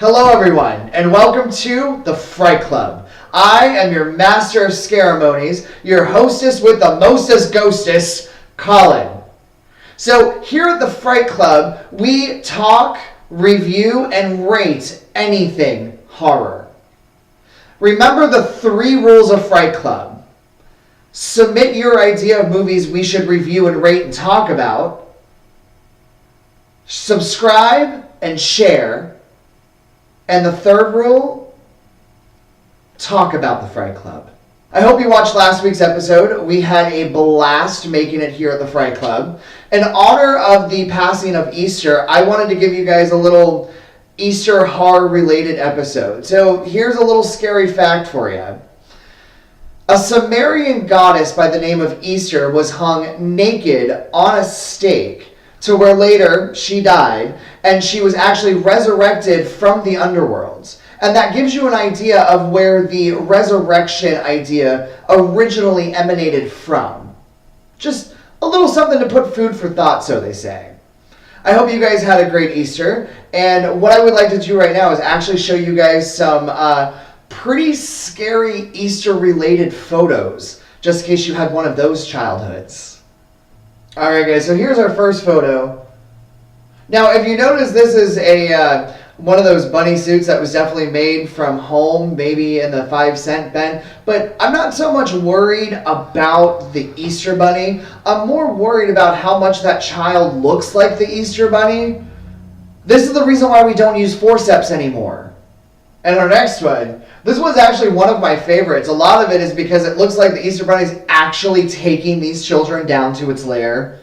Hello everyone, and welcome to the Fright Club. I am your master of ceremonies, your hostess with the mostest ghostess, Colin. So here at the Fright Club, we talk, review, and rate anything horror. Remember the 3 rules of Fright Club. Submit your idea of movies we should review and rate and talk about. Subscribe and share. And the 3rd rule, talk about the Fright Club. I hope you watched last week's episode. We had a blast making it here at the Fright Club. In honor of the passing of Easter, I wanted to give you guys a little Easter horror-related episode. So here's a little scary fact for you. A Sumerian goddess by the name of Easter was hung naked on a stake to where later she died, and she was actually resurrected from the underworld. And that gives you an idea of where the resurrection idea originally emanated from. Just a little something to put food for thought, so they say. I hope you guys had a great Easter, and what I would like to do right now is actually show you guys some pretty scary Easter-related photos, just in case you had one of those childhoods. Alright guys, so here's our first photo. Now if you notice, this is a one of those bunny suits that was definitely made from home, maybe in the 5-cent bin. But I'm not so much worried about the Easter bunny. I'm more worried about how much that child looks like the Easter bunny. This is the reason why we don't use forceps anymore. And our next one, this was actually one of my favorites. A lot of it is because it looks like the Easter Bunny is actually taking these children down to its lair.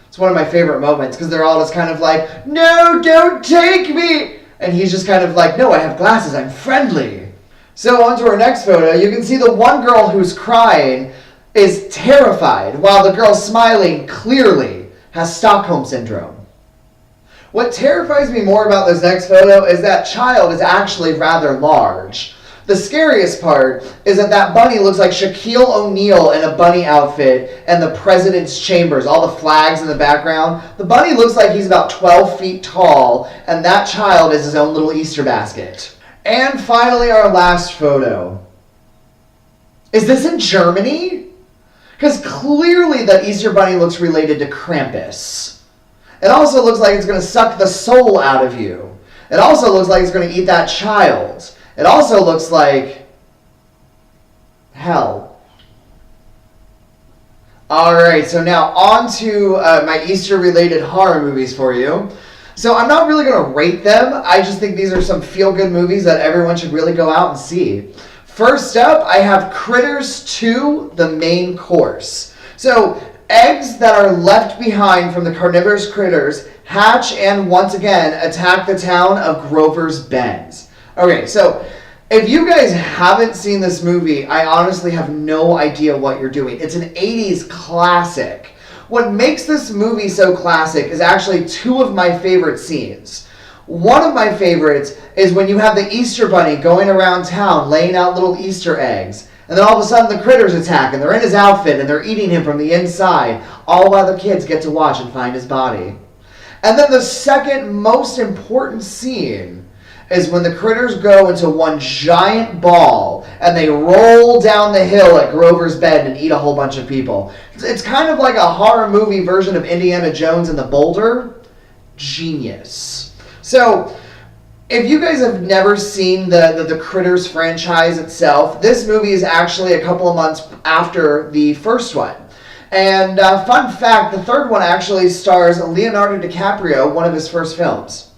It's one of my favorite moments because they're all just kind of like, "No, don't take me!" And he's just kind of like, "No, I have glasses, I'm friendly." So on to our next photo, you can see the one girl who's crying is terrified, while the girl smiling clearly has Stockholm Syndrome. What terrifies me more about this next photo is that child is actually rather large. The scariest part is that bunny looks like Shaquille O'Neal in a bunny outfit and the president's chambers, all the flags in the background. The bunny looks like he's about 12 feet tall, and that child is his own little Easter basket. And finally, our last photo. Is this in Germany? Because clearly that Easter bunny looks related to Krampus. It also looks like it's going to suck the soul out of you. It also looks like it's going to eat that child. It also looks like hell. Alright, so now on to my Easter-related horror movies for you. So I'm not really going to rate them. I just think these are some feel-good movies that everyone should really go out and see. First up, I have Critters 2, the main course. So eggs that are left behind from the carnivorous critters hatch and once again attack the town of Grover's Bend. Okay, so if you guys haven't seen this movie, I honestly have no idea what you're doing. It's an 80s classic. What makes this movie so classic is actually 2 of my favorite scenes. One of my favorites is when you have the Easter Bunny going around town laying out little Easter eggs. And then all of a sudden the critters attack and they're in his outfit and they're eating him from the inside, all while the kids get to watch and find his body. And then the second most important scene is when the critters go into one giant ball and they roll down the hill at Grover's Bend and eat a whole bunch of people. It's kind of like a horror movie version of Indiana Jones and the Boulder. Genius. So if you guys have never seen the Critters franchise itself, this movie is actually a couple of months after the first one. And fun fact, the third one actually stars Leonardo DiCaprio, one of his first films.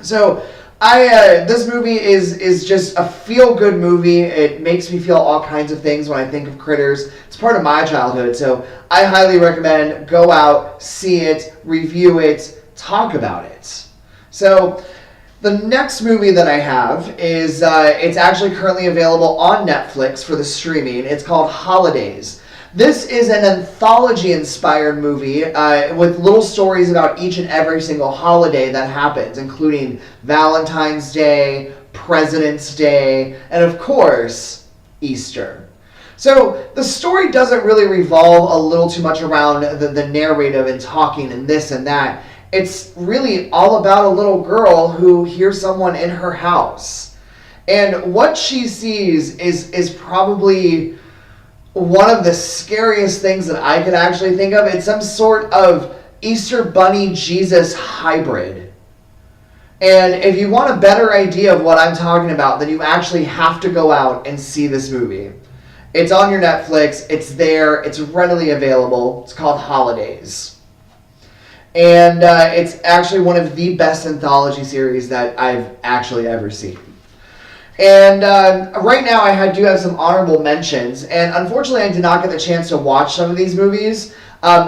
So this movie is just a feel-good movie. It makes me feel all kinds of things when I think of Critters. It's part of my childhood, so I highly recommend go out, see it, review it, talk about it. So the next movie that I have is, it's actually currently available on Netflix for the streaming. It's called Holidays. This is an anthology-inspired movie with little stories about each and every single holiday that happens, including Valentine's Day, President's Day, and of course, Easter. So the story doesn't really revolve a little too much around the narrative and talking and this and that. It's really all about a little girl who hears someone in her house. And what she sees is probably one of the scariest things that I could actually think of. It's some sort of Easter Bunny Jesus hybrid. And if you want a better idea of what I'm talking about, then you actually have to go out and see this movie. It's on your Netflix. It's there. It's readily available. It's called Holidays. And it's actually one of the best anthology series that I've actually ever seen. And right now I do have some honorable mentions. And unfortunately I did not get the chance to watch some of these movies,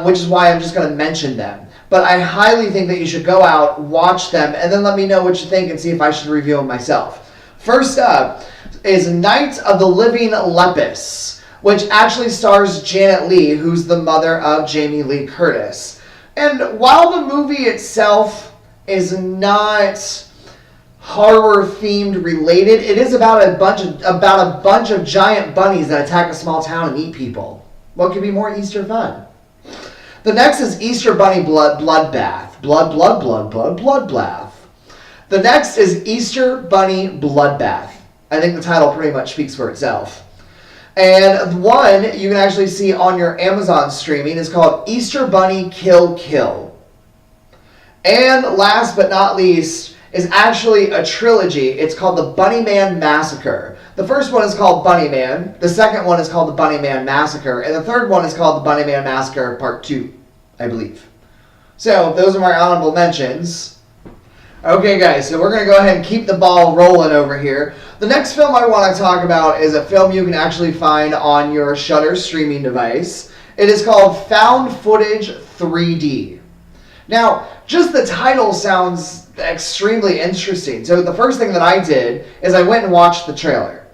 which is why I'm just going to mention them. But I highly think that you should go out, watch them, and then let me know what you think and see if I should review them myself. First up is Night of the Living Lepus, which actually stars Janet Leigh, who's the mother of Jamie Lee Curtis. And while the movie itself is not horror-themed related, it is about a bunch of giant bunnies that attack a small town and eat people. What could be more Easter fun? The next is Easter Bunny Bloodbath. Bloodbath. The next is Easter Bunny Bloodbath. I think the title pretty much speaks for itself. And one you can actually see on your Amazon streaming is called Easter Bunny Kill Kill. And last but not least is actually a trilogy. It's called the Bunnyman Massacre. The first one is called Bunnyman. The second one is called the Bunnyman Massacre. And the third one is called the Bunnyman Massacre Part 2, I believe. So those are my honorable mentions. Okay guys, so we're going to go ahead and keep the ball rolling over here. The next film I want to talk about is a film you can actually find on your Shudder streaming device. It is called Found Footage 3D. Now, just the title sounds extremely interesting. So the first thing that I did is I went and watched the trailer.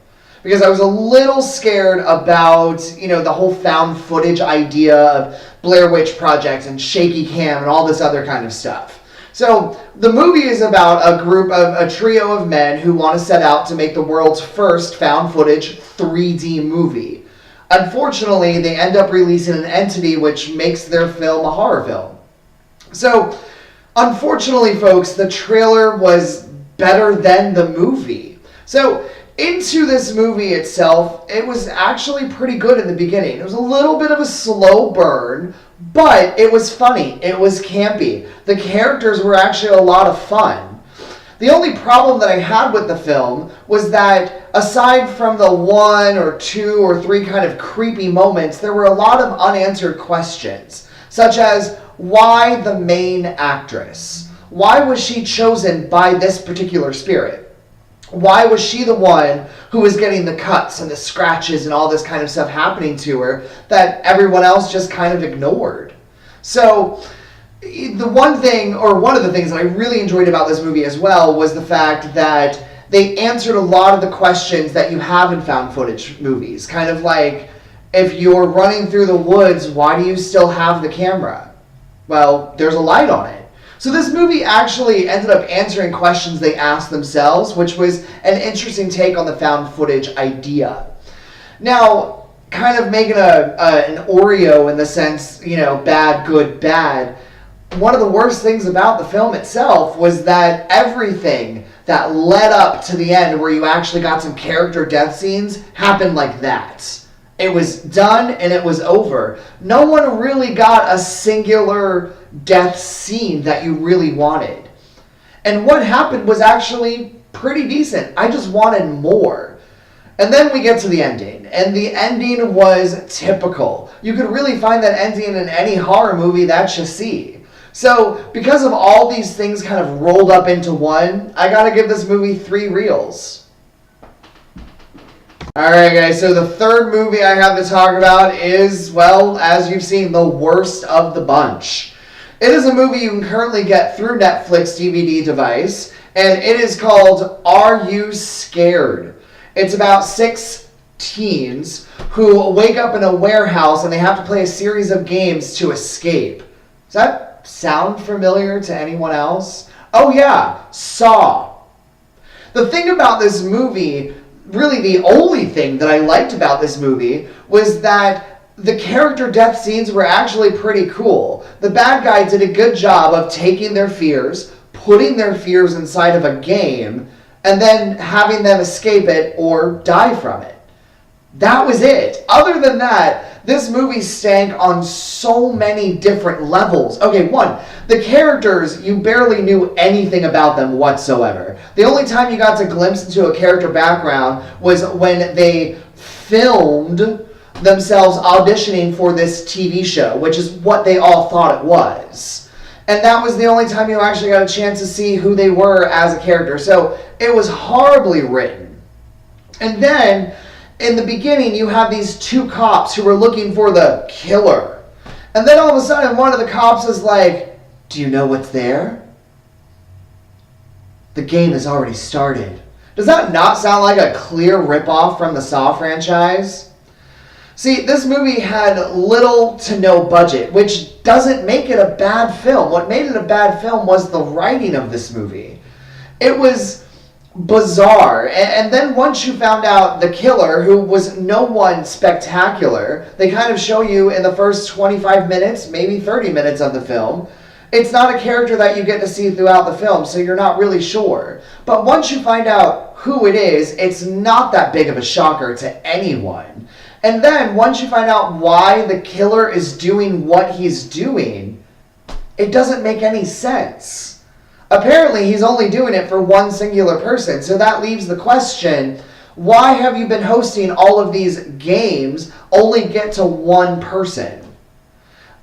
Because I was a little scared about, the whole found footage idea of Blair Witch Project and shaky cam and all this other kind of stuff. So the movie is about a trio of men who want to set out to make the world's first found footage 3D movie. Unfortunately, they end up releasing an entity which makes their film a horror film. So, unfortunately, folks, the trailer was better than the movie. So, into this movie itself, it was actually pretty good in the beginning. It was a little bit of a slow burn, but it was funny. It was campy. The characters were actually a lot of fun. The only problem that I had with the film was that aside from the 1 or 2 or 3 kind of creepy moments, there were a lot of unanswered questions, such as why the main actress? Why was she chosen by this particular spirit? Why was she the one who was getting the cuts and the scratches and all this kind of stuff happening to her that everyone else just kind of ignored? So the one thing, or one of the things that I really enjoyed about this movie as well, was the fact that they answered a lot of the questions that you have in found footage movies. Kind of like, if you're running through the woods, why do you still have the camera? Well, there's a light on it. So this movie actually ended up answering questions they asked themselves, which was an interesting take on the found footage idea. Now, kind of making an Oreo in the sense, bad, good, bad, one of the worst things about the film itself was that everything that led up to the end where you actually got some character death scenes happened like that. It was done and it was over. No one really got a singular death scene that you really wanted. And what happened was actually pretty decent. I just wanted more. And then we get to the ending. And the ending was typical. You could really find that ending in any horror movie that you see. So, because of all these things kind of rolled up into one, I gotta give this movie 3 reels. Alright guys, so the third movie I have to talk about is, well, as you've seen, the worst of the bunch. It is a movie you can currently get through Netflix DVD device, and it is called Are You Scared? It's about 6 teens who wake up in a warehouse and they have to play a series of games to escape. Does that sound familiar to anyone else? Oh yeah, Saw. The thing about this movie, really the only thing that I liked about this movie, was that the character death scenes were actually pretty cool. The bad guy did a good job of taking their fears, putting their fears inside of a game, and then having them escape it or die from it. That was it. Other than that, this movie stank on so many different levels. Okay, one, the characters, you barely knew anything about them whatsoever. The only time you got to glimpse into a character background was when they filmed themselves auditioning for this TV show, which is what they all thought it was. And that was the only time you actually got a chance to see who they were as a character. So it was horribly written. And then, in the beginning, you have these two cops who are looking for the killer. And then all of a sudden, one of the cops is like, do you know what's there? The game has already started. Does that not sound like a clear ripoff from the Saw franchise? See, this movie had little to no budget, which doesn't make it a bad film. What made it a bad film was the writing of this movie. It was bizarre. And then once you found out the killer, who was no one spectacular, they kind of show you in the first 25 minutes, maybe 30 minutes of the film. It's not a character that you get to see throughout the film, so you're not really sure. But once you find out who it is, it's not that big of a shocker to anyone. And then, once you find out why the killer is doing what he's doing, it doesn't make any sense. Apparently, he's only doing it for one singular person, so that leaves the question, why have you been hosting all of these games only get to one person?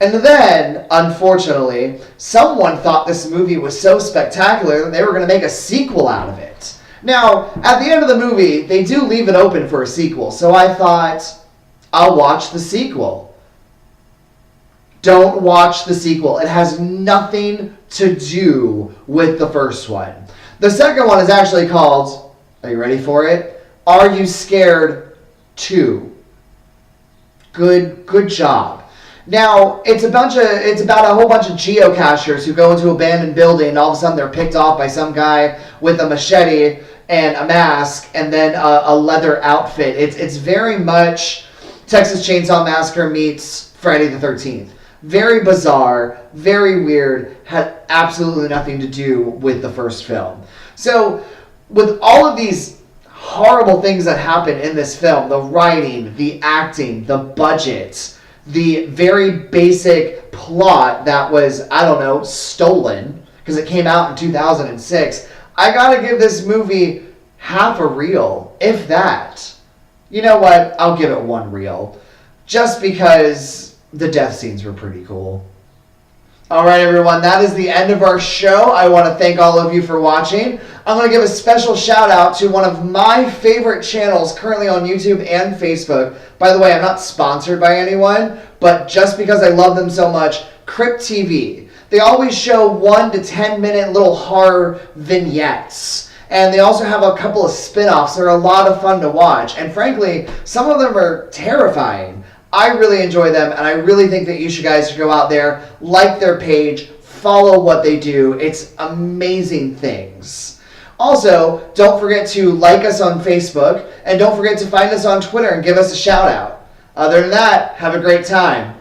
And then, unfortunately, someone thought this movie was so spectacular that they were going to make a sequel out of it. Now, at the end of the movie, they do leave it open for a sequel, so I thought, I'll watch the sequel. Don't watch the sequel. It has nothing to do with the first one. The second one is actually called, are you ready for it? Are You Scared 2? Good job. Now, it's about a whole bunch of geocachers who go into an abandoned building and all of a sudden they're picked off by some guy with a machete and a mask and then a leather outfit. It's very much Texas Chainsaw Massacre meets Friday the 13th. Very bizarre, very weird, had absolutely nothing to do with the first film. So, with all of these horrible things that happen in this film, the writing, the acting, the budget, the very basic plot that was, stolen, because it came out in 2006, I gotta give this movie half a reel, if that. You know what? I'll give it one reel. Just because the death scenes were pretty cool. Alright everyone, that is the end of our show. I want to thank all of you for watching. I'm going to give a special shout out to one of my favorite channels currently on YouTube and Facebook. By the way, I'm not sponsored by anyone, but just because I love them so much, Crypt TV. They always show 1 to 10 minute little horror vignettes. And they also have a couple of spin-offs. They're a lot of fun to watch. And frankly, some of them are terrifying. I really enjoy them, and I really think that you guys should go out there, like their page, follow what they do. It's amazing things. Also, don't forget to like us on Facebook, and don't forget to find us on Twitter and give us a shout out. Other than that, have a great time.